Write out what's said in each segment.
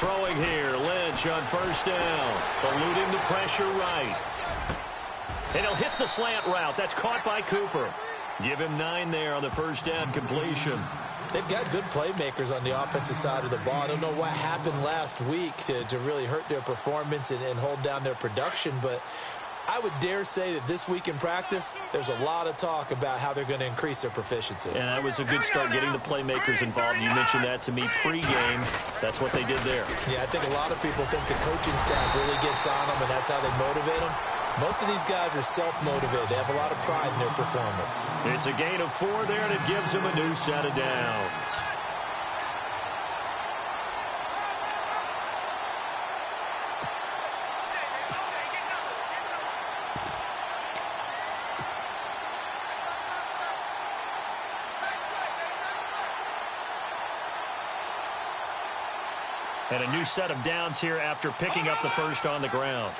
Throwing here, Lynch on first down. Eluding the pressure right. And he'll hit the slant route. That's caught by Cooper. Give him 9 there on the first down completion. They've got good playmakers on the offensive side of the ball. I don't know what happened last week to really hurt their performance and hold down their production, but I would dare say that this week in practice, there's a lot of talk about how they're going to increase their proficiency. And that was a good start getting the playmakers involved. You mentioned that to me pregame. That's what they did there. Yeah, I think a lot of people think the coaching staff really gets on them, and that's how they motivate them. Most of these guys are self-motivated. They have a lot of pride in their performance. It's a gain of 4 there, and it gives them a new set of downs. And a new set of downs here after picking up the first on the ground.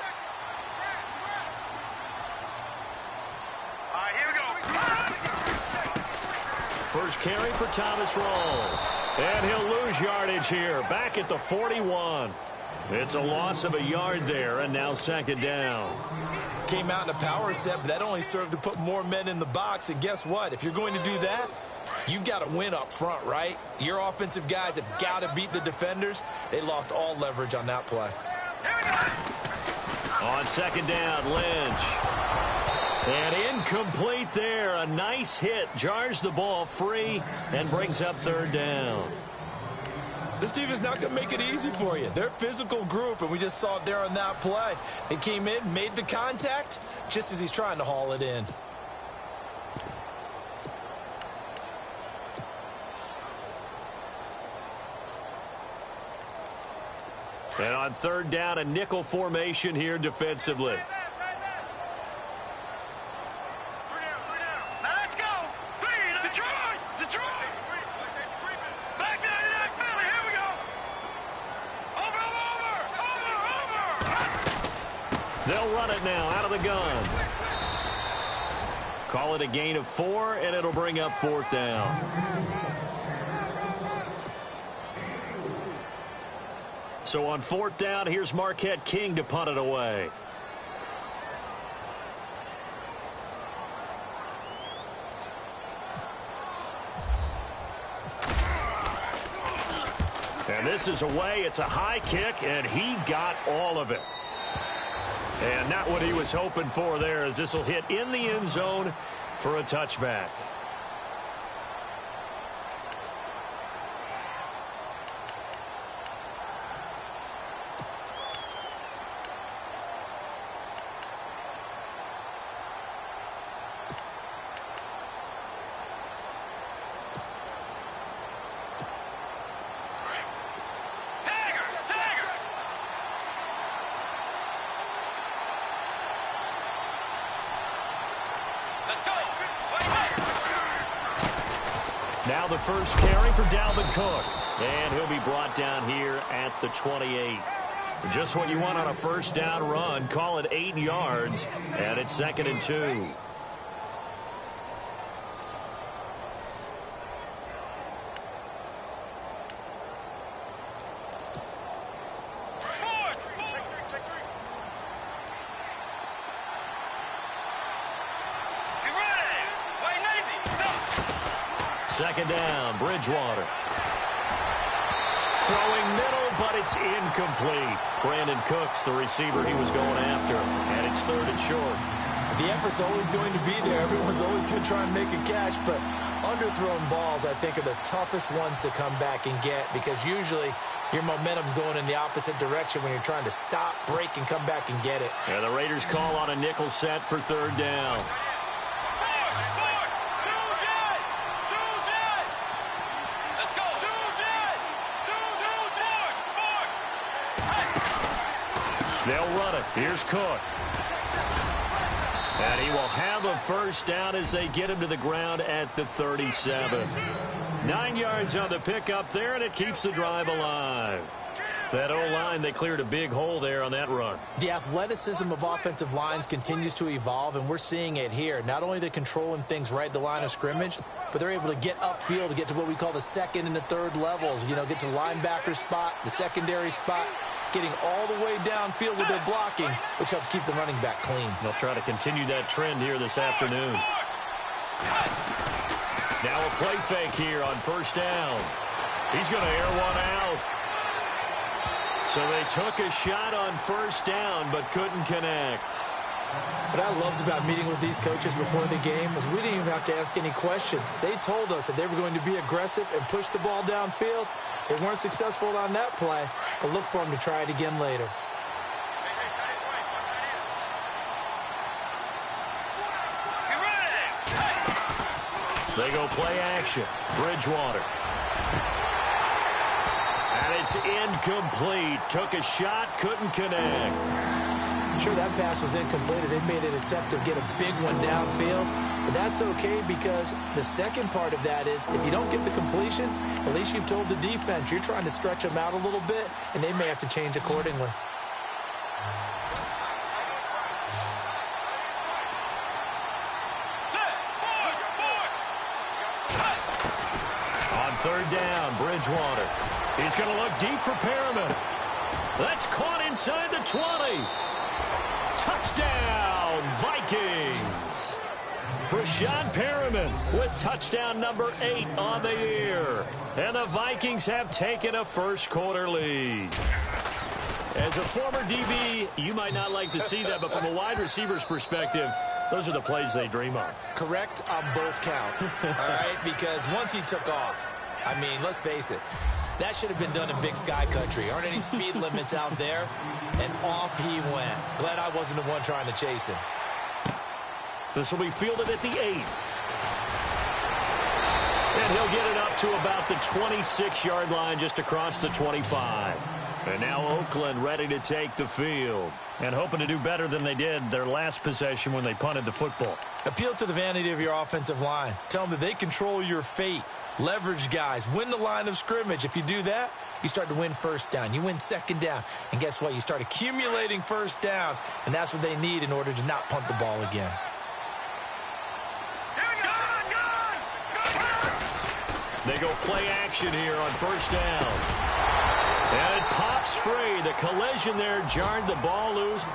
First carry for Thomas Rawls. And he'll lose yardage here. Back at the 41. It's a loss of a yard there, and now second down. Came out in a power set, but that only served to put more men in the box. And guess what? If you're going to do that, you've got to win up front, right? Your offensive guys have got to beat the defenders. They lost all leverage on that play. On second down, Lynch. And incomplete there. A nice hit. Jars the ball free and brings up third down. This team is not going to make it easy for you. They're a physical group, and we just saw it there on that play. They came in, made the contact, just as he's trying to haul it in. And on third down, a nickel formation here defensively. They'll run it now out of the gun. Call it a gain of 4, and it'll bring up fourth down. So on fourth down, here's Marquette King to punt it away. And this is away. It's a high kick, and he got all of it. And not what he was hoping for there, as this will hit in the end zone for a touchback. Now the first carry for Dalvin Cook. And he'll be brought down here at the 28. Just what you want on a first down run. Call it 8 yards. And it's 2nd and 2. Second down, Bridgewater. Throwing middle, but it's incomplete. Brandon Cooks, the receiver he was going after, and it's 3rd and short. The effort's always going to be there. Everyone's always going to try and make a catch, but underthrown balls, I think, are the toughest ones to come back and get, because usually your momentum's going in the opposite direction when you're trying to stop, break, and come back and get it. And the Raiders call on a nickel set for 3rd down. They'll run it. Here's Cook. And he will have a first down as they get him to the ground at the 37. 9 yards on the pickup there, and it keeps the drive alive. That O-line, they cleared a big hole there on that run. The athleticism of offensive lines continues to evolve, and we're seeing it here. Not only are they controlling things right at the line of scrimmage, but they're able to get upfield to get to what we call the second and the third levels. You know, get to the linebacker spot, the secondary spot, getting all the way downfield with their blocking, which helps keep the running back clean. They'll try to continue that trend here this afternoon. Now a play fake here on first down. He's going to air one out. So they took a shot on first down but couldn't connect. What I loved about meeting with these coaches before the game was we didn't even have to ask any questions. They told us that they were going to be aggressive and push the ball downfield. They weren't successful on that play, but look for them to try it again later. They go play action. Bridgewater. And it's incomplete. Took a shot, couldn't connect. Sure, that pass was incomplete as they made an attempt to get a big one downfield. But that's okay because the second part of that is if you don't get the completion, at least you've told the defense you're trying to stretch them out a little bit, and they may have to change accordingly. On third down, Bridgewater. He's going to look deep for Perriman. That's caught inside the 20. Touchdown, Vikings. Brashad Perriman with touchdown number 8 on the year. And the Vikings have taken a first-quarter lead. As a former DB, you might not like to see that, but from a wide receiver's perspective, those are the plays they dream of. Correct on both counts, all right? Because once he took off, I mean, let's face it, that should have been done in Big Sky Country. Aren't any speed limits out there? And off he went. Glad I wasn't the one trying to chase him. This will be fielded at the 8. And he'll get it up to about the 26-yard line, just across the 25. And now Oakland ready to take the field and hoping to do better than they did their last possession when they punted the football. Appeal to the vanity of your offensive line. Tell them that they control your fate. Leverage guys. Win the line of scrimmage. If you do that, you start to win first down. You win second down. And guess what? You start accumulating first downs. And that's what they need in order to not punt the ball again. They go play action here on first down. And it pops free. The collision there jarred the ball loose.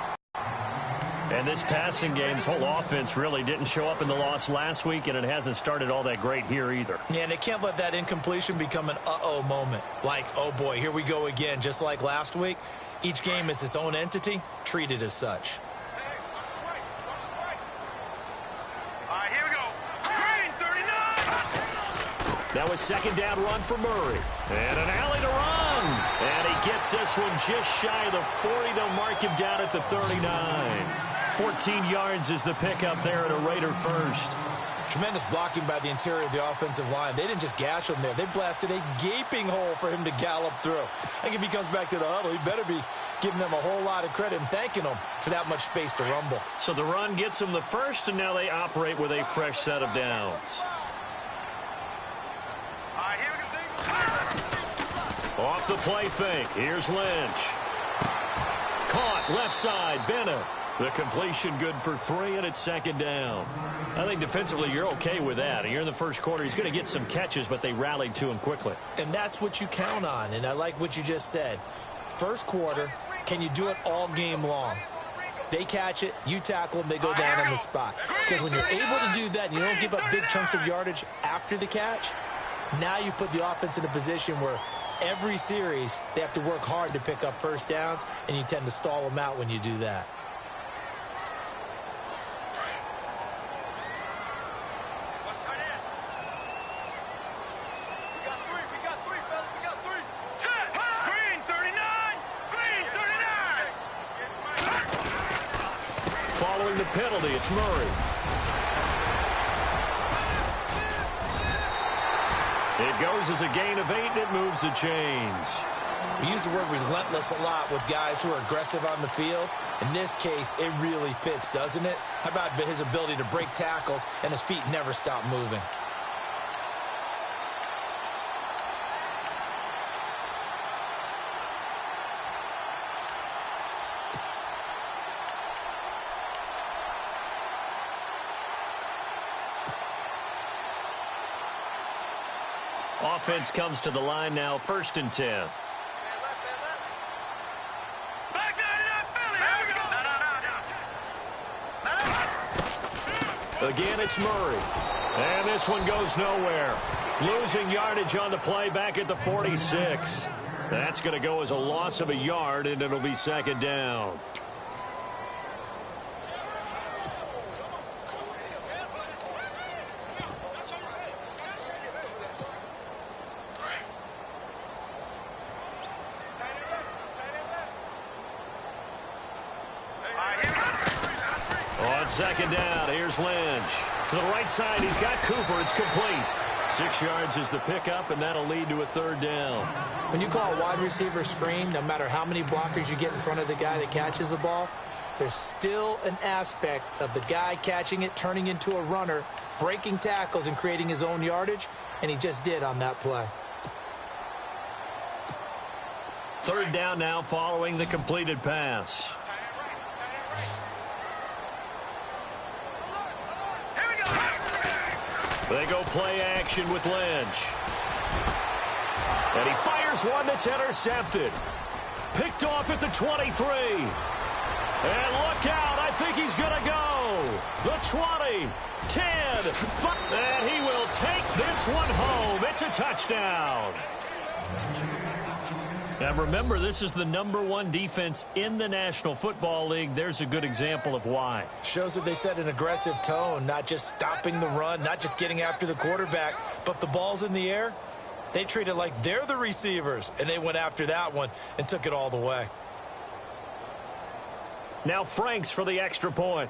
And this passing game's whole offense really didn't show up in the loss last week, and it hasn't started all that great here either. Yeah, and they can't let that incompletion become an uh-oh moment. Like, oh boy, here we go again. Just like last week, each game is its own entity, treated as such. That was second down run for Murray. And an alley to run. And he gets this one just shy of the 40. They'll mark him down at the 39. 14 yards is the pickup there at a Raider first. Tremendous blocking by the interior of the offensive line. They didn't just gash him there. They blasted a gaping hole for him to gallop through. I think if he comes back to the huddle, he better be giving them a whole lot of credit and thanking them for that much space to rumble. So the run gets them the first, and now they operate with a fresh set of downs. Off the play fake. Here's Lynch. Caught left side. Bennett. The completion good for 3, and it's second down. I think defensively you're okay with that. Here in the first quarter, he's going to get some catches, but they rallied to him quickly. And that's what you count on, and I like what you just said. First quarter, can you do it all game long? They catch it, you tackle them, they go down on the spot. Because when you're able to do that and you don't give up big chunks of yardage after the catch, now you put the offense in a position where every series they have to work hard to pick up first downs, and you tend to stall them out when you do that. Following the penalty, it's Murray. It goes as a gain of 8, and it moves the chains. We use the word relentless a lot with guys who are aggressive on the field. In this case, it really fits, doesn't it? How about his ability to break tackles and his feet never stop moving? Offense comes to the line now, 1st and 10. Again, it's Murray. And this one goes nowhere. Losing yardage on the play back at the 46. That's going to go as a loss of a yard, and it'll be 2nd down. On 2nd down, here's Lynch. To the right side, he's got Cooper. It's complete. 6 yards is the pickup, and that'll lead to a 3rd down. When you call a wide receiver screen, no matter how many blockers you get in front of the guy that catches the ball, there's still an aspect of the guy catching it, turning into a runner, breaking tackles and creating his own yardage, and he just did on that play. 3rd down now following the completed pass. They go play action with Lynch. And he fires one that's intercepted. Picked off at the 23. And look out, I think he's going to go. The 20, 10, 5. And he will take this one home. It's a touchdown. Now remember, this is the #1 defense in the National Football League. There's a good example of why. Shows that they set an aggressive tone, not just stopping the run, not just getting after the quarterback, but the ball's in the air. They treat it like they're the receivers, and they went after that one and took it all the way. Now Franks for the extra point.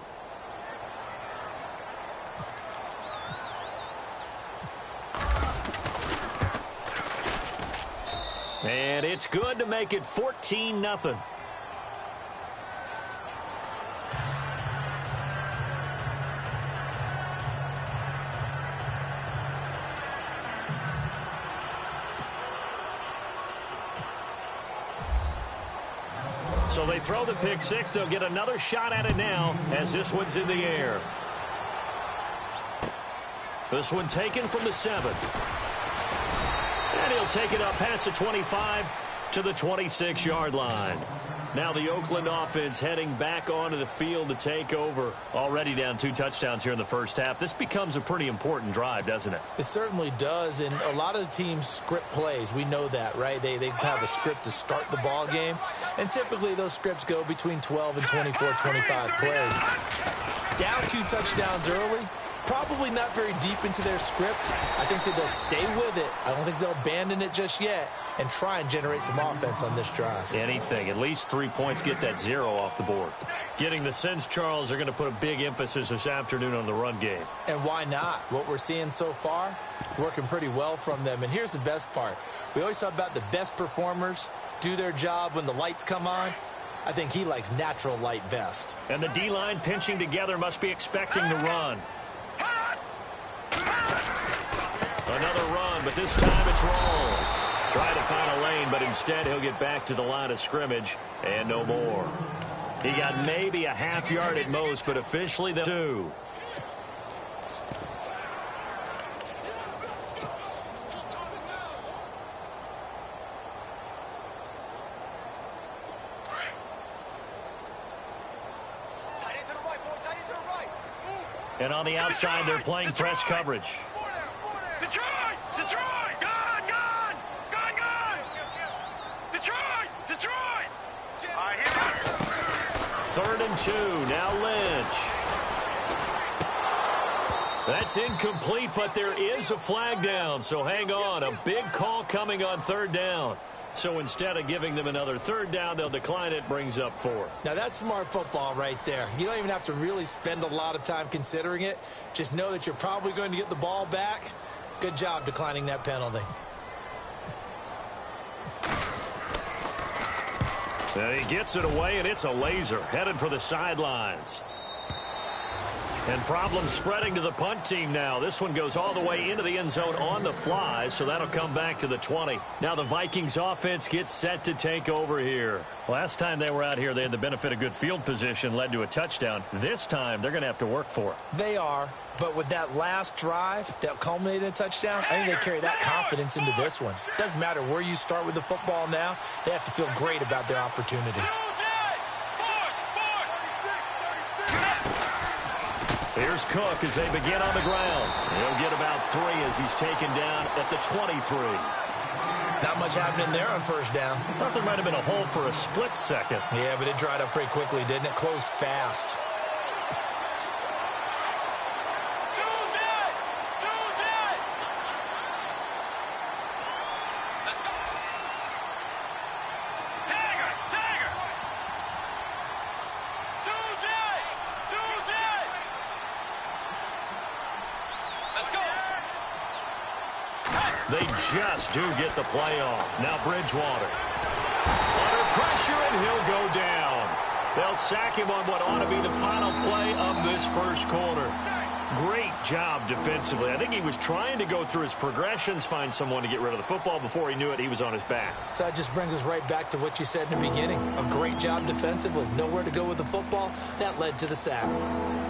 And it's good to make it 14-0. So they throw the pick six. They'll get another shot at it now as this one's in the air. This one taken from the 7. And he'll take it up past the 25 to the 26-yard line. Now the Oakland offense heading back onto the field to take over. Already down 2 touchdowns here in the first half. This becomes a pretty important drive, doesn't it? It certainly does, and a lot of the teams script plays. We know that, right? They have a script to start the ball game, and typically those scripts go between 12 and 24, 25 plays. Down 2 touchdowns early. Probably not very deep into their script. I think that they'll stay with it. I don't think they'll abandon it just yet and try and generate some offense on this drive. Anything. At least 3 points, get that 0 off the board. Getting the sense, Charles, are going to put a big emphasis this afternoon on the run game. And why not? What we're seeing so far, working pretty well from them. And here's the best part. We always talk about the best performers do their job when the lights come on. I think he likes natural light best. And the D-line pinching together must be expecting the run. Another run, but this time it's Rawls. Try to find a lane, but instead he'll get back to the line of scrimmage and no more. He got maybe a half yard at most, but officially the 2. And on the outside, they're playing press coverage. Detroit! Detroit! Gone! Gone! Gone! Gone! Detroit! Detroit! All right, here. 3rd and 2. Now Lynch. That's incomplete, but there is a flag down. So hang on. A big call coming on 3rd down. So instead of giving them another 3rd down, they'll decline it, brings up 4. Now that's smart football right there. You don't even have to really spend a lot of time considering it. Just know that you're probably going to get the ball back. Good job declining that penalty. And he gets it away, and it's a laser headed for the sidelines. And problems spreading to the punt team now. This one goes all the way into the end zone on the fly, so that'll come back to the 20. Now the Vikings offense gets set to take over here. Last time they were out here, they had the benefit of good field position, led to a touchdown. This time, they're going to have to work for it. They are, but with that last drive that culminated in a touchdown, I think they carry that confidence into this one. Doesn't matter where you start with the football now, they have to feel great about their opportunity. Here's Cook as they begin on the ground. He'll get about 3 as he's taken down at the 23. Not much happening there on first down. I thought there might have been a hole for a split second. Yeah, but it dried up pretty quickly, didn't it? Closed fast. They just do get the play off. Now Bridgewater. Under pressure, and he'll go down. They'll sack him on what ought to be the final play of this first quarter. Great job defensively. I think he was trying to go through his progressions, find someone to get rid of the football. Before he knew it, he was on his back. So that just brings us right back to what you said in the beginning. A great job defensively. Nowhere to go with the football. That led to the sack.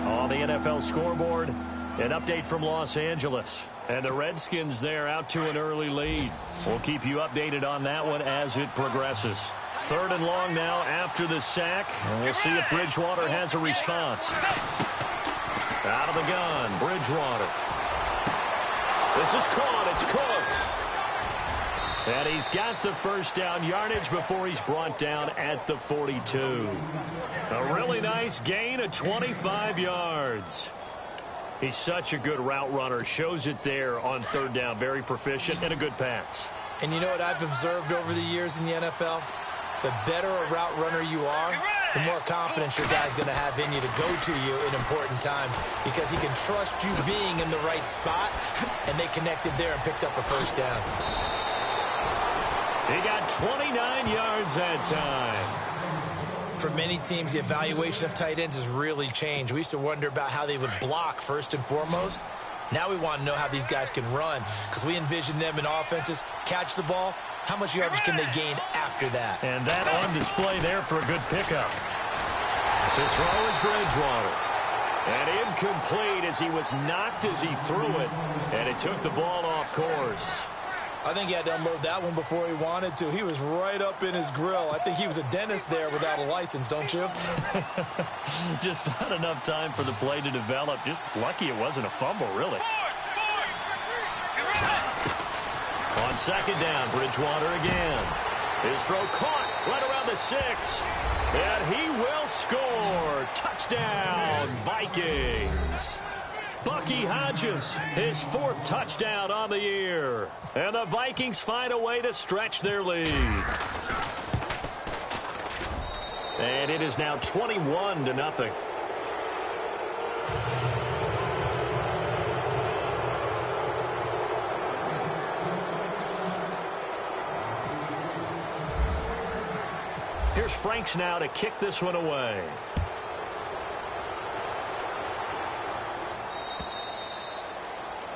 On the NFL scoreboard, an update from Los Angeles. And the Redskins there out to an early lead. We'll keep you updated on that one as it progresses. 3rd and long now after the sack. And we'll see if Bridgewater has a response. Out of the gun, Bridgewater. This is caught. It's Cooks. And he's got the first down yardage before he's brought down at the 42. A really nice gain of 25 yards. He's such a good route runner. Shows it there on 3rd down. Very proficient and a good pass. And you know what I've observed over the years in the NFL? The better a route runner you are, the more confidence your guy's going to have in you to go to you in important times because he can trust you being in the right spot, and they connected there and picked up a first down. He got 29 yards that time. For many teams, the evaluation of tight ends has really changed. We used to wonder about how they would block first and foremost. Now we want to know how these guys can run because we envision them in offenses, catch the ball. How much yardage can they gain after that? And that on display there for a good pickup. To throw is Bridgewater. And incomplete as he was knocked as he threw it. And it took the ball off course. I think he had to unload that one before he wanted to. He was right up in his grill. I think he was a dentist there without a license, don't you? Just not enough time for the play to develop. Just lucky it wasn't a fumble, really. On 2nd down, Bridgewater again. His throw caught right around the 6. And he will score. Touchdown, Vikings. Bucky Hodges, his 4th touchdown on the year. And the Vikings find a way to stretch their lead. And it is now 21-0. Here's Franks now to kick this one away.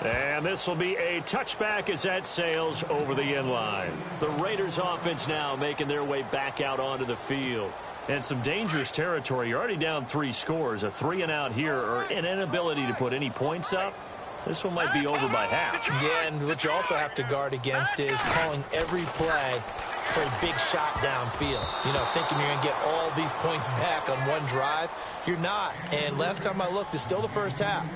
And this will be a touchback as that sails over the end line. The Raiders offense now making their way back out onto the field. And some dangerous territory. You're already down 3 scores. A 3-and-out here or an inability to put any points up. This one might be over by half. Yeah, and what you also have to guard against is calling every play for a big shot downfield. You know, thinking you're going to get all these points back on one drive. You're not. And last time I looked, it's still the first half.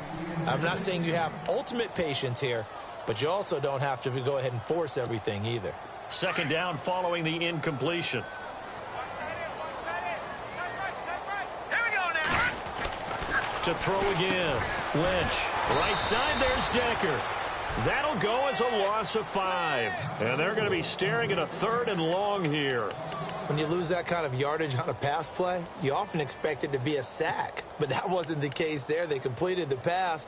I'm not saying you have ultimate patience here, but you also don't have to go ahead and force everything either. 2nd down following the incompletion. Here we go now. To throw again. Lynch. Right side, there's Decker. That'll go as a loss of 5. And they're going to be staring at a 3rd and long here. When you lose that kind of yardage on a pass play, you often expect it to be a sack. But that wasn't the case there. They completed the pass.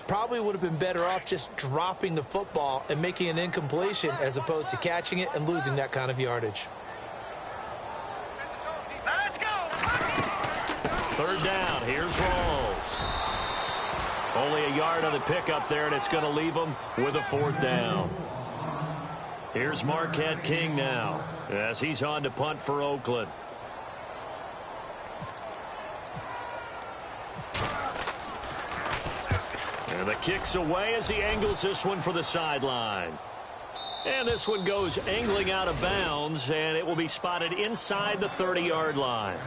Probably would have been better off just dropping the football and making an incompletion as opposed to catching it and losing that kind of yardage. Let's go. 3rd down. Here's Rawls. Only a yard on the pickup there, and it's going to leave them with a 4th down. Here's Marquette King now as he's on to punt for Oakland. And the kick's away as he angles this one for the sideline. And this one goes angling out of bounds, and it will be spotted inside the 30-yard line.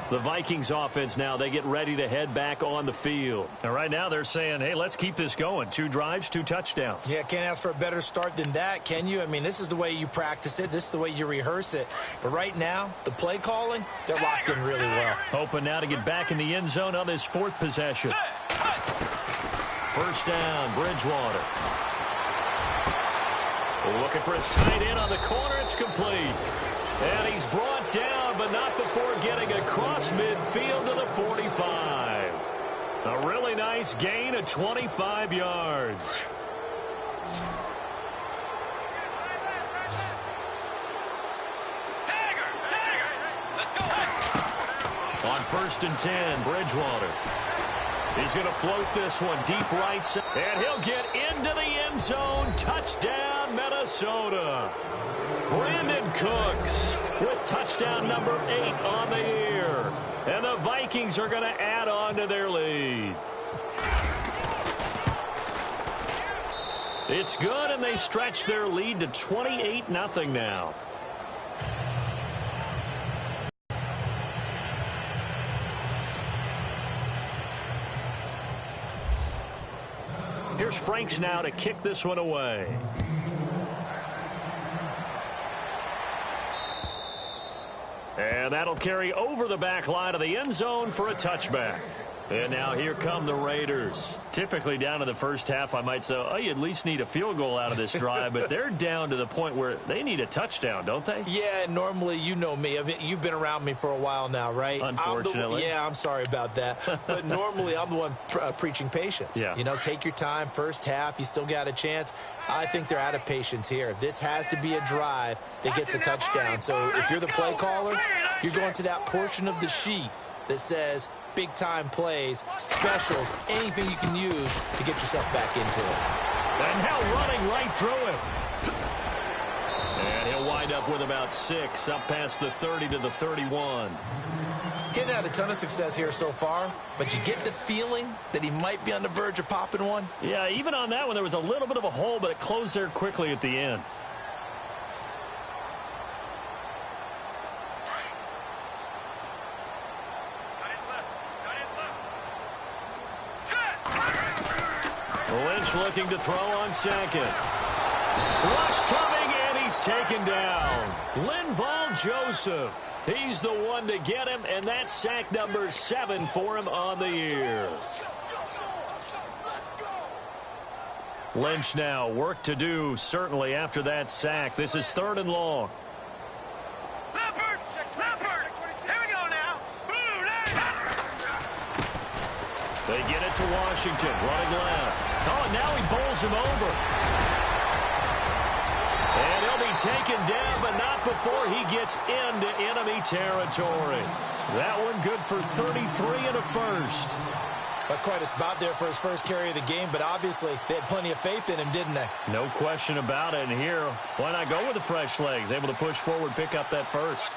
The Vikings offense now, they get ready to head back on the field. And right now they're saying, hey, let's keep this going. 2 drives, 2 touchdowns. Yeah, can't ask for a better start than that, can you? I mean, this is the way you practice it. This is the way you rehearse it. But right now, the play calling, they're locked in really well. Hoping now to get back in the end zone on this 4th possession. 1st down, Bridgewater. Looking for his tight end on the corner. It's complete. And he's brought down, but not before getting across midfield to the 45. A really nice gain of 25 yards. On 1st and 10, Bridgewater. He's going to float this one deep right side. And he'll get into the end zone. Touchdown, Minnesota. Brandon Cooks with touchdown number 8 on the year. And the Vikings are going to add on to their lead. It's good, and they stretch their lead to 28-0 now. Here's Franks now to kick this one away. And that'll carry over the back line of the end zone for a touchback. And now here come the Raiders. Typically down in the first half, I might say, oh, you at least need a field goal out of this drive. But they're down to the point where they need a touchdown, don't they? Yeah, normally, you know me. I mean, you've been around me for a while now, right? Unfortunately. I'm sorry about that. But normally, I'm the one preaching patience. Yeah. You know, take your time. First half, you still got a chance. I think they're out of patience here. This has to be a drive that gets a touchdown. So if you're the play caller, you're going to that portion of the sheet that says big-time plays, specials, anything you can use to get yourself back into it. And now running right through it. And he'll wind up with about 6, up past the 30 to the 31. Getting had a ton of success here so far, but you get the feeling that he might be on the verge of popping one. Yeah, even on that one, there was a little bit of a hole, but it closed there quickly at the end. Lynch looking to throw on 2nd. Rush coming, and he's taken down. Linval Joseph. He's the one to get him, and that's sack number 7 for him on the year. Lynch now, work to do, certainly, after that sack. This is 3rd and long. They get it to Washington, running left. Oh, and now he bowls him over. And he'll be taken down, but not before he gets into enemy territory. That one good for 33 and a first. That's quite a spot there for his first carry of the game, but obviously they had plenty of faith in him, didn't they? No question about it. And here, why not go with the fresh legs? Able to push forward, pick up that first.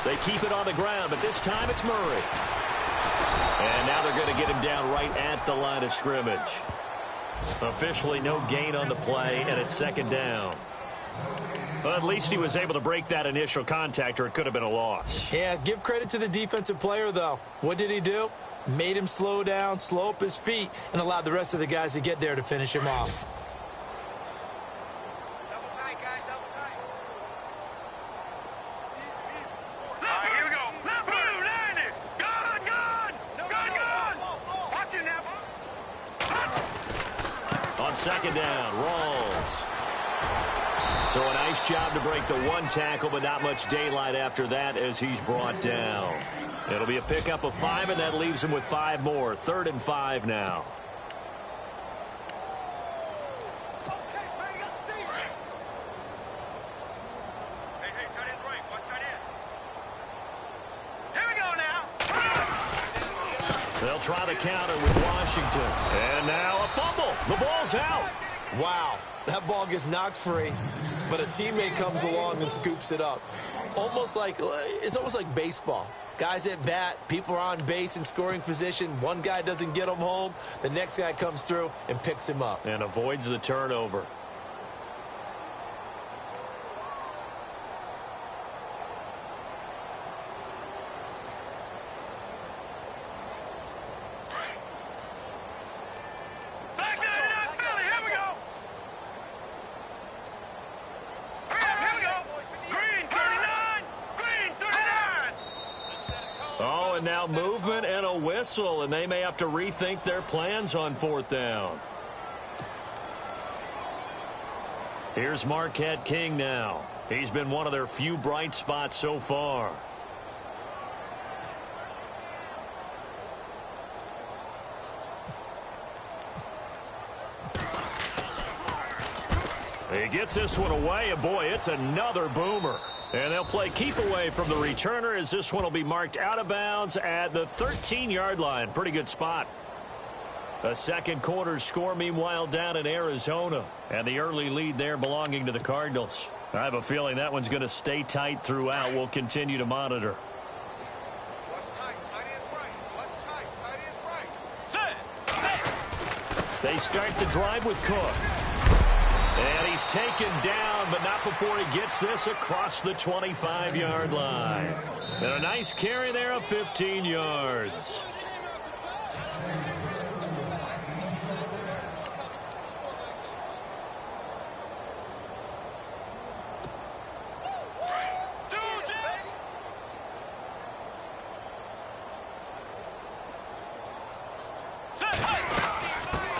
They keep it on the ground, but this time it's Murray. And now they're going to get him down right at the line of scrimmage. Officially no gain on the play, and it's 2nd down. Well, at least he was able to break that initial contact, or it could have been a loss. Yeah, give credit to the defensive player, though. What did he do? Made him slow down, slow up his feet, and allowed the rest of the guys to get there to finish him off. On 2nd down, Rawls. So a nice job to break the 1 tackle, but not much daylight after that as he's brought down. It'll be a pickup of 5, and that leaves him with 5 more. 3rd and 5 now. Hey, tight end's right. Watch tight try the counter with Washington. And now a fumble. The ball's out. Wow, that ball gets knocked free, but a teammate comes along and scoops it up. It's almost like baseball. Guys at bat, people are on base in scoring position. One guy doesn't get him home. The next guy comes through and picks him up. And avoids the turnover. Now movement and a whistle, and they may have to rethink their plans on 4th down. Here's Marquette King now. He's been one of their few bright spots so far. He gets this one away, and boy, it's another boomer. And they'll play keep away from the returner as this one will be marked out of bounds at the 13-yard line. Pretty good spot. A second quarter score, meanwhile, down in Arizona. And the early lead there belonging to the Cardinals. I have a feeling that one's going to stay tight throughout. We'll continue to monitor. They start the drive with Cook. And he's taken down, but not before he gets this across the 25-yard line. And a nice carry there of 15 yards.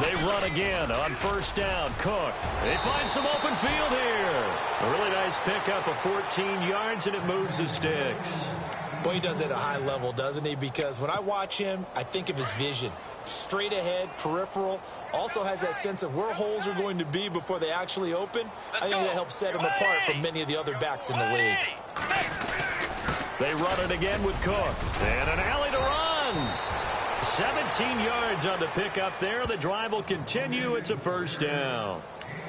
They run again on 1st down. Cook. They find some open field here. A really nice pickup of 14 yards, and it moves the sticks. Boy, he does it at a high level, doesn't he? Because when I watch him, I think of his vision. Straight ahead, peripheral. Also has that sense of where holes are going to be before they actually open. I think that helps set him apart from many of the other backs in the league. They run it again with Cook. And an alley to run. 17 yards on the pickup there. The drive will continue. It's a 1st down.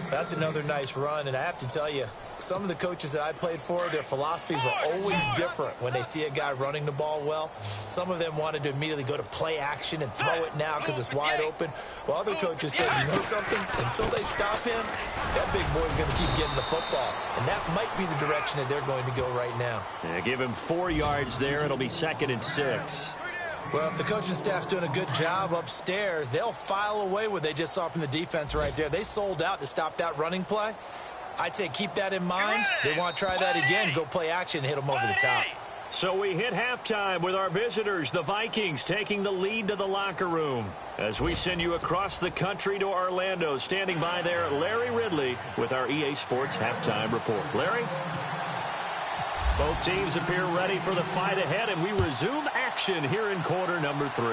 That's another nice run, and I have to tell you, some of the coaches that I played for, their philosophies were always different when they see a guy running the ball well. Some of them wanted to immediately go to play action and throw it now because it's wide open. While other coaches said, you know something? Until they stop him, that big boy's going to keep getting the football. And that might be the direction that they're going to go right now. Yeah, give him 4 yards there. It'll be 2nd and 6. Well, if the coaching staff's doing a good job upstairs, they'll file away what they just saw from the defense right there. They sold out to stop that running play. I'd say keep that in mind. They want to try that again, go play action, and hit them over the top. So we hit halftime with our visitors, the Vikings, taking the lead to the locker room. As we send you across the country to Orlando, standing by there, Larry Ridley with our EA Sports Halftime Report. Larry? Both teams appear ready for the fight ahead, and we resume action here in quarter number 3.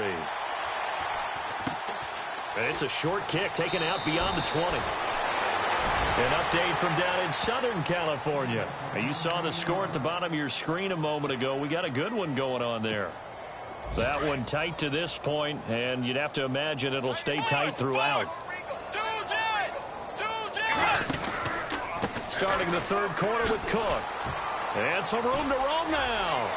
And it's a short kick taken out beyond the 20. An update from down in Southern California. Now, you saw the score at the bottom of your screen a moment ago. We got a good one going on there. That one tight to this point, and you'd have to imagine it'll stay tight throughout. Starting the 3rd quarter with Cook. And some room to roam now.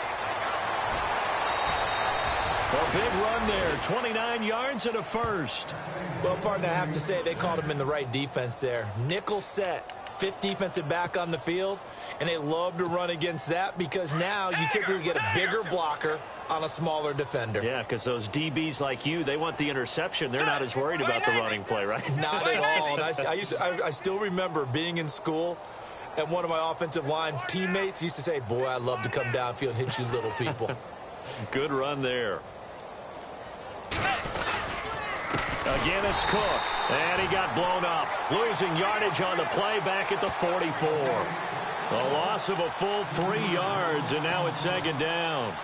A big run there, 29 yards and a 1st. Well, partner, I have to say they called him in the right defense there. Nickel set, 5th defensive back on the field, and they love to run against that because now you typically get a bigger blocker on a smaller defender. Yeah, because those DBs like you, they want the interception. They're not as worried about the running play, right? Not at all. And I still remember being in school, and one of my offensive line teammates used to say, boy, I'd love to come downfield and hit you little people. Good run there. Again, it's Cook. And he got blown up. Losing yardage on the play back at the 44. A loss of a full 3 yards, and now it's 2nd down.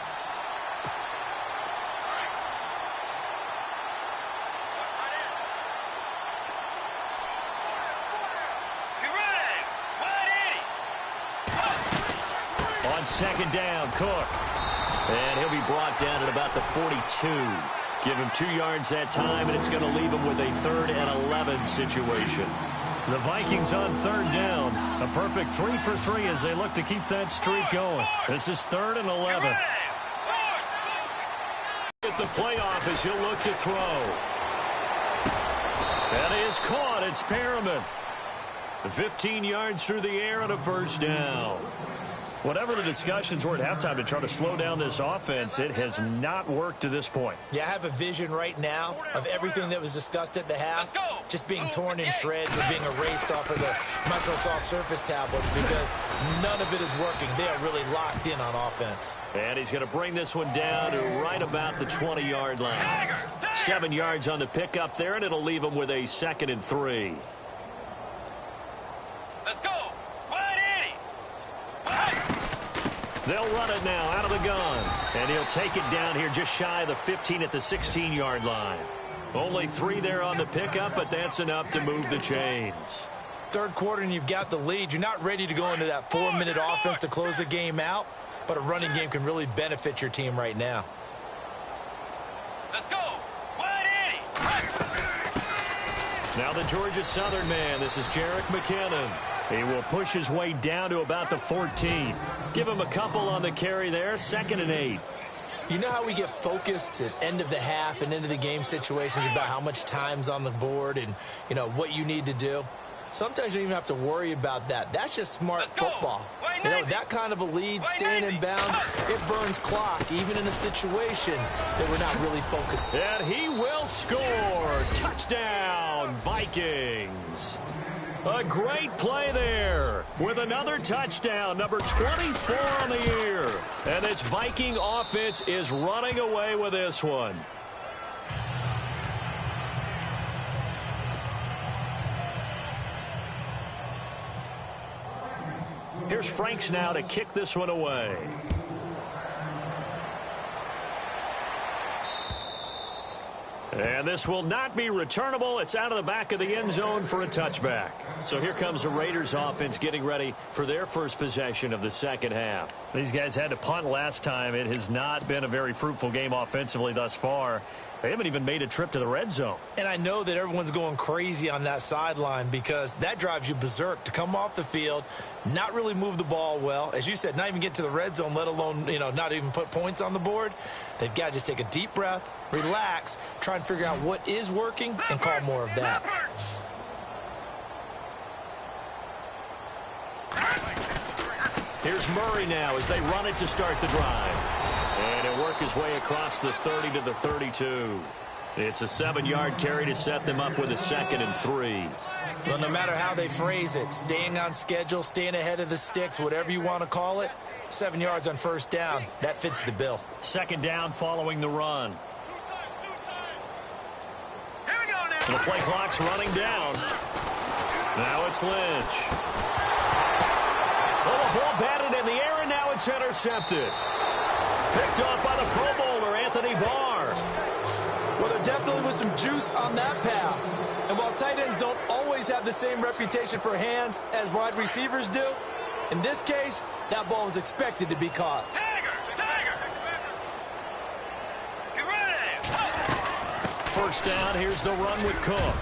On 2nd down, Cook. And he'll be brought down at about the 42. Give him 2 yards that time, and it's going to leave him with a 3rd and 11 situation. The Vikings on 3rd down. A perfect 3 for 3 as they look to keep that streak going. This is 3rd and 11. At the playoff as he'll look to throw. And he is caught. It's Perriman. 15 yards through the air and a 1st down. Whatever the discussions were at halftime to try to slow down this offense, it has not worked to this point. Yeah, I have a vision right now of everything that was discussed at the half just being torn in shreds or being erased off of the Microsoft Surface tablets because none of it is working. They are really locked in on offense. And he's going to bring this one down to right about the 20-yard line. 7 yards on the pickup there, and it'll leave him with a 2nd and 3. Let's go. They'll run it now out of the gun. And he'll take it down here just shy of the 15 at the 16-yard line. Only 3 there on the pickup, but that's enough to move the chains. 3rd quarter and you've got the lead. You're not ready to go into that 4-minute offense to close the game out, but a running game can really benefit your team right now. Let's go. Now the Georgia Southern man. This is Jerick McKinnon. He will push his way down to about the 14. Give him a couple on the carry there. 2nd and 8. You know how we get focused at end of the half and into the game situations about how much time's on the board and, you know, what you need to do? Sometimes you don't even have to worry about that. That's just smart football. You know, that kind of a lead, staying in bounds, it burns clock, even in a situation that we're not really focused. And he will score. Touchdown, Vikings. A great play there with another touchdown, number 24 on the year. And this Viking offense is running away with this one. Here's Franks now to kick this one away. And this will not be returnable. It's out of the back of the end zone for a touchback. So here comes the Raiders offense getting ready for their first possession of the 2nd half. These guys had to punt last time. It has not been a very fruitful game offensively thus far. They haven't even made a trip to the red zone. And I know that everyone's going crazy on that sideline because that drives you berserk to come off the field, not really move the ball well. As you said, not even get to the red zone, let alone, you know, not even put points on the board. They've got to just take a deep breath, relax, try and figure out what is working and call more of that. Here's Murray now as they run it to start the drive. And he'll work his way across the 30 to the 32. It's a 7-yard carry to set them up with a 2nd and 3. Well, no matter how they phrase it, staying on schedule, staying ahead of the sticks, whatever you want to call it, 7 yards on 1st down, that fits the bill. 2nd down following the run. Here we go now. The play clock's running down. Now it's Lynch. Oh, the ball batted in the air, and now it's intercepted. Picked off by the Pro Bowler, Anthony Barr. Well, there definitely was some juice on that pass. And while tight ends don't always have the same reputation for hands as wide receivers do, in this case, that ball was expected to be caught. Tiger! Get ready! 1st down, here's the run with Cook.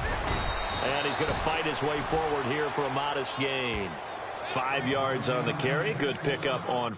And he's going to fight his way forward here for a modest gain. 5 yards on the carry. Good pickup on.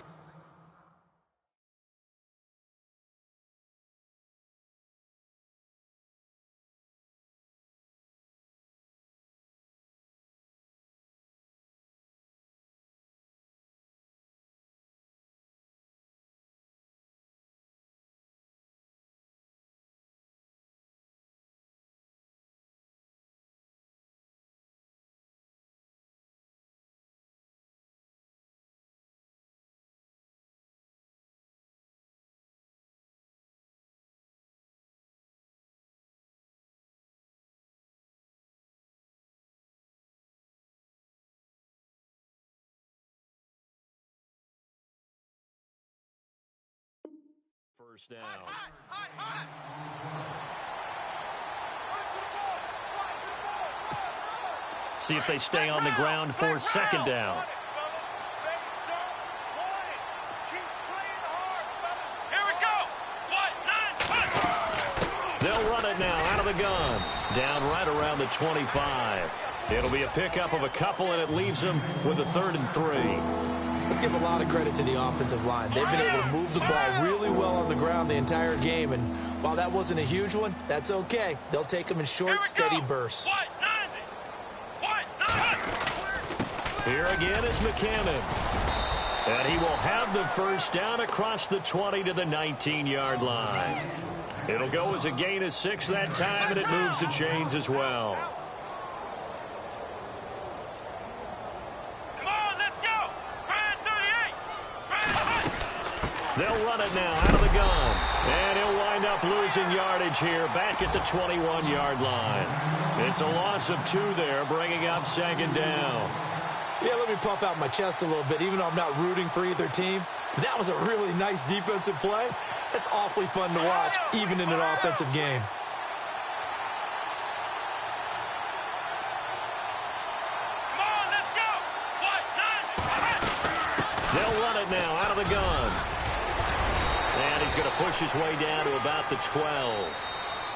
First down. See if they stay on the ground for 2nd down. Here we go. 1, 9, 1. it now out of the gun. Down right around the 25. It'll be a pickup of a couple, and it leaves them with a 3rd and 3. Let's give a lot of credit to the offensive line. They've been able to move the ball really well on the ground the entire game, and while that wasn't a huge one, that's okay. They'll take them in short, steady bursts. Here again is McCammon. And he will have the first down across the 20 to the 19-yard line. It'll go as a gain of 6 that time, and it moves the chains as well. Come on, let's go. Brand 38. They'll run it now out of the gun. And he'll wind up losing yardage here back at the 21-yard line. It's a loss of 2 there, bringing up 2nd down. Yeah, let me puff out my chest a little bit, even though I'm not rooting for either team. That was a really nice defensive play. It's awfully fun to watch, even in an offensive game. Come on, let's go. They'll run it now out of the gun. And he's going to push his way down to about the 12.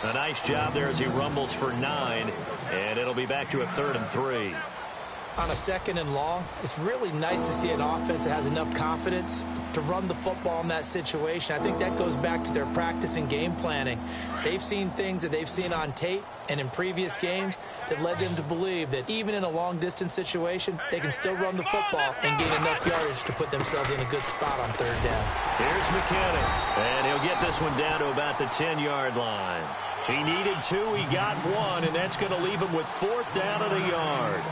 A nice job there as he rumbles for 9. And it'll be back to a 3rd and 3. On a 2nd and long, it's really nice to see an offense that has enough confidence to run the football in that situation. I think that goes back to their practice and game planning. They've seen things that they've seen on tape and in previous games that led them to believe that even in a long-distance situation, they can still run the football and gain enough yardage to put themselves in a good spot on 3rd down. Here's McKinnon, and he'll get this one down to about the 10-yard line. He needed 2, he got 1, and that's going to leave him with 4th down and a yard.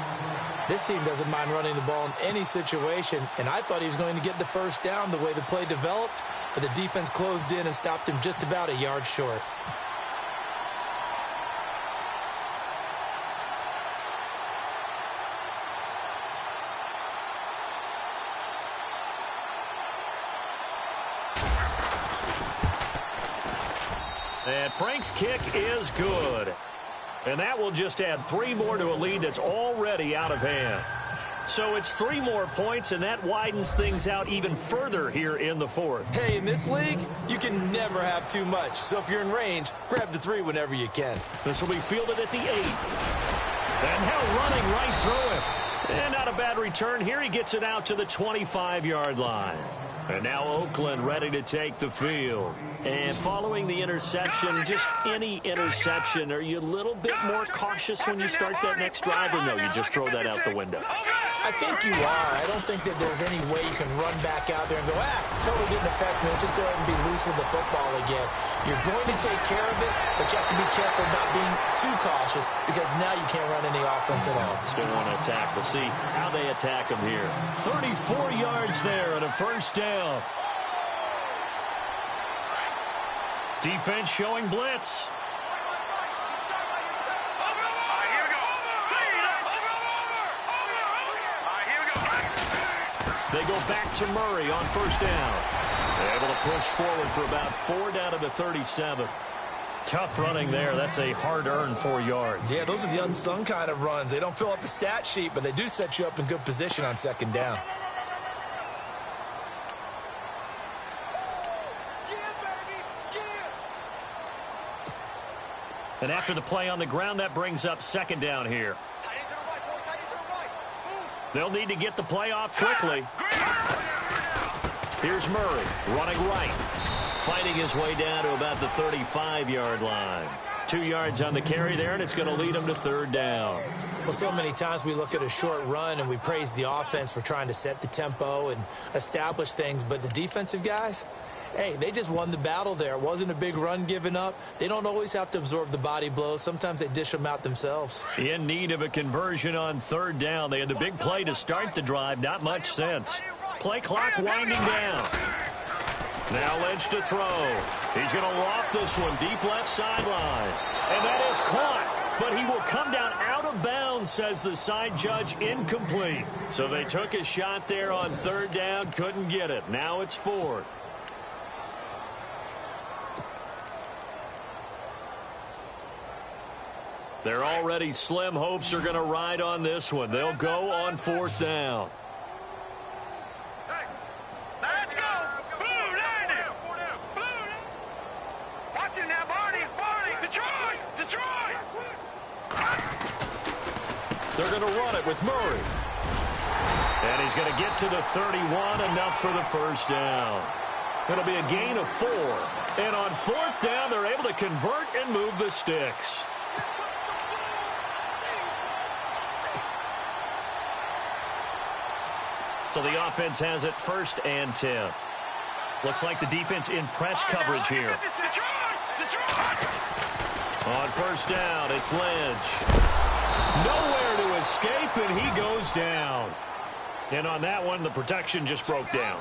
This team doesn't mind running the ball in any situation, and I thought he was going to get the first down the way the play developed, but the defense closed in and stopped him just about a yard short. And Frank's kick is good. And that will just add 3 more to a lead that's already out of hand. So it's 3 more points, and that widens things out even further here in the 4th. Hey, in this league, you can never have too much. So if you're in range, grab the 3 whenever you can. This will be fielded at the 8. And now running right through it. And not a bad return here. He gets it out to the 25-yard line. And now Oakland ready to take the field. And following the interception, just any interception, are you a little bit more cautious when you start that next drive, or no, you just throw that out the window? I think you are. I don't think that there's any way you can run back out there and go, totally didn't affect me. Let's just go ahead and be loose with the football again. You're going to take care of it, but you have to be careful about being too cautious because now you can't run any offense at all. Still want to attack. We'll see how they attack him here. 34 yards there and a first down. Defense showing blitz. They go back to Murray on first down. They're able to push forward for about 4 down to the 37. Tough running there. That's a hard-earned 4 yards. Yeah, those are the unsung kind of runs. They don't fill up the stat sheet, but they do set you up in good position on 2nd down. And after the play on the ground, that brings up 2nd down here. They'll need to get the play off quickly. Here's Murray running right. Fighting his way down to about the 35-yard line. 2 yards on the carry there, and it's going to lead him to 3rd down. Well, so many times we look at a short run and we praise the offense for trying to set the tempo and establish things, but the defensive guys, hey, they just won the battle there. It wasn't a big run given up. They don't always have to absorb the body blows. Sometimes they dish them out themselves. In need of a conversion on 3rd down. They had the big play to start the drive. Not much sense. Play clock winding down. Now Lynch to throw. He's going to loft this one deep left sideline. And that is caught. But he will come down out of bounds, says the side judge, incomplete. So they took a shot there on 3rd down, couldn't get it. Now it's 4th. Their already slim hopes are going to ride on this one. They'll go on 4th down. Let's go. Blue landing. Blue. Watch it now, Barney. Detroit. They're going to run it with Murray. And he's going to get to the 31, enough for the first down. It'll be a gain of 4. And on 4th down, they're able to convert and move the sticks. So the offense has it 1st and 10. Looks like the defense in press coverage here. On 1st down, it's Lynch. Nowhere to escape, and he goes down. And on that one, the protection just broke down.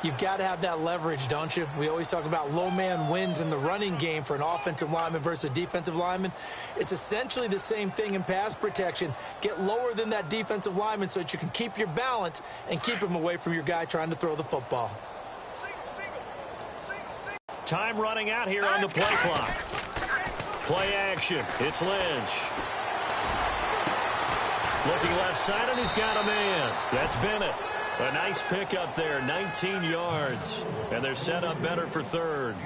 You've got to have that leverage, don't you? We always talk about low man wins in the running game for an offensive lineman versus a defensive lineman. It's essentially the same thing in pass protection. Get lower than that defensive lineman so that you can keep your balance and keep him away from your guy trying to throw the football. Time running out here on the play clock. Play action. It's Lynch. Looking left side, and he's got a man. That's Bennett. A nice pickup there, 19 yards. And they're set up better for 3rd.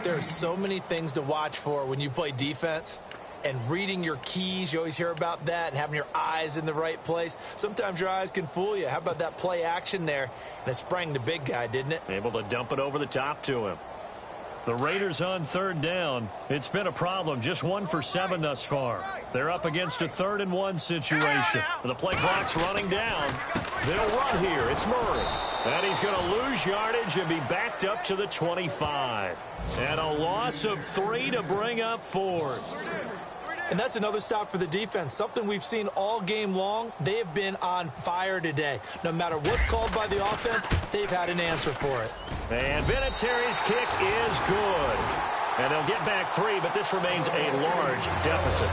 There are so many things to watch for when you play defense. And reading your keys, you always hear about that, and having your eyes in the right place. Sometimes your eyes can fool you. How about that play action there? And it sprang the big guy, didn't it? Able to dump it over the top to him. The Raiders on 3rd down. It's been a problem. Just 1 for 7 thus far. They're up against a 3rd and 1 situation. The play clock's running down. They'll run here. It's Murray. And he's going to lose yardage and be backed up to the 25. And a loss of 3 to bring up 4th. And that's another stop for the defense. Something we've seen all game long. They have been on fire today. No matter what's called by the offense, they've had an answer for it. And Vinatieri's kick is good. And they'll get back 3, but this remains a large deficit.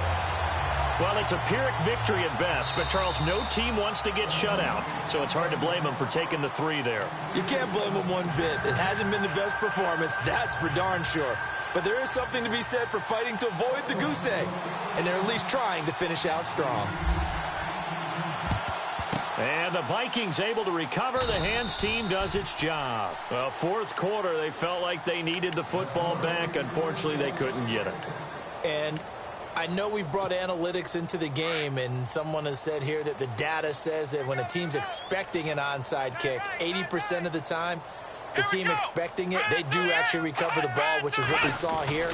Well, it's a Pyrrhic victory at best, but, Charles, no team wants to get shut out, so it's hard to blame them for taking the 3 there. You can't blame them one bit. It hasn't been the best performance, that's for darn sure. But there is something to be said for fighting to avoid the goose egg, and they're at least trying to finish out strong. And the Vikings able to recover. The hands team does its job. Well, 4th quarter, they felt like they needed the football back. Unfortunately, they couldn't get it. And I know we brought analytics into the game, and someone has said here that the data says that when a team's expecting an onside kick, 80% of the time, the team expecting it, they do actually recover the ball, which is what we saw here.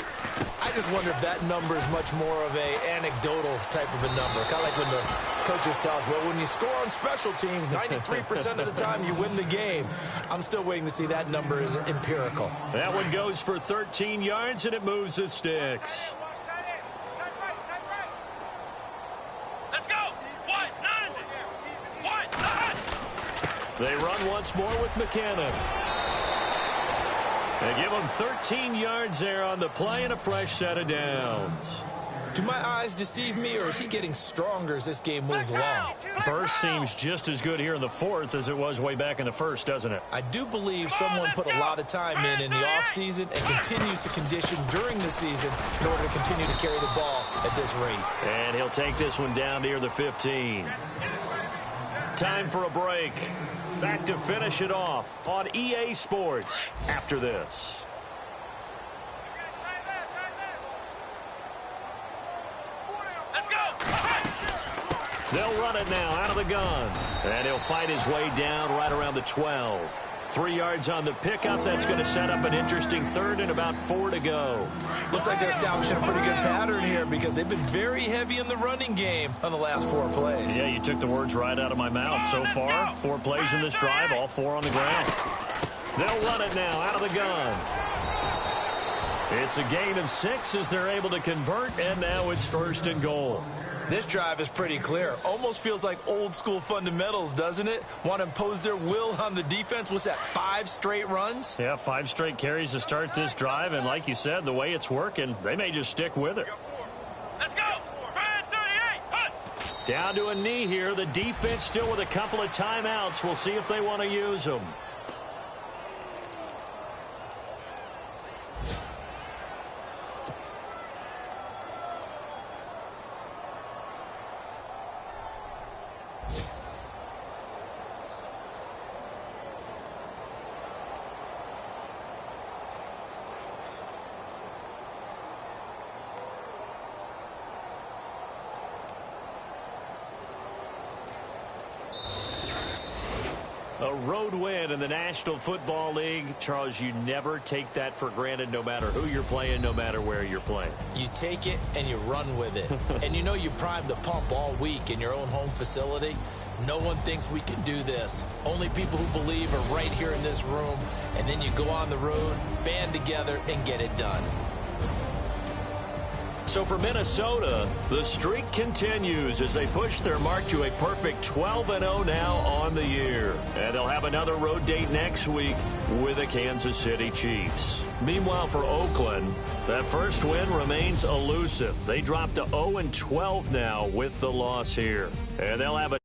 I just wonder if that number is much more of a anecdotal type of a number. Kind of like when the coaches tell us, well, when you score on special teams, 93% of the time you win the game. I'm still waiting to see that number is empirical. That one goes for 13 yards, and it moves the sticks. Let's go. 190. 190. They run once more with McKinnon. They give him 13 yards there on the play and a fresh set of downs. Do my eyes deceive me, or is he getting stronger as this game moves along? Burst seems just as good here in the 4th as it was way back in the 1st, doesn't it? I do believe someone put a lot of time in the offseason and continues to condition during the season in order to continue to carry the ball at this rate. And he'll take this one down near the 15. Time for a break. Back to finish it off on EA Sports after this. Let's go. They'll run it now out of the gun. And he'll fight his way down right around the 12. 3 yards on the pickup. That's going to set up an interesting 3rd and about 4 to go. Looks like they're establishing a pretty good pattern here because they've been very heavy in the running game on the last 4 plays. Yeah, you took the words right out of my mouth. So far, 4 plays in this drive, all 4 on the ground. They'll run it now out of the gun. It's a gain of 6 as they're able to convert, and now it's 1st and goal. This drive is pretty clear. Almost feels like old school fundamentals, doesn't it? Want to impose their will on the defense. What's that, 5 straight runs? Yeah, 5 straight carries to start this drive, and like you said, the way it's working, they may just stick with it. Let's go. 38. Hunt. Down to a knee here. The defense still with a couple of timeouts. We'll see if they want to use them. A road win in the National Football League. Charles, you never take that for granted no matter who you're playing, no matter where you're playing. You take it and you run with it. And you know you primed the pump all week in your own home facility. No one thinks we can do this. Only people who believe are right here in this room. And then you go on the road, band together, and get it done. So for Minnesota, the streak continues as they push their mark to a perfect 12-0 now on the year. And they'll have another road date next week with the Kansas City Chiefs. Meanwhile, for Oakland, that first win remains elusive. They dropped to 0-12 now with the loss here. And they'll have a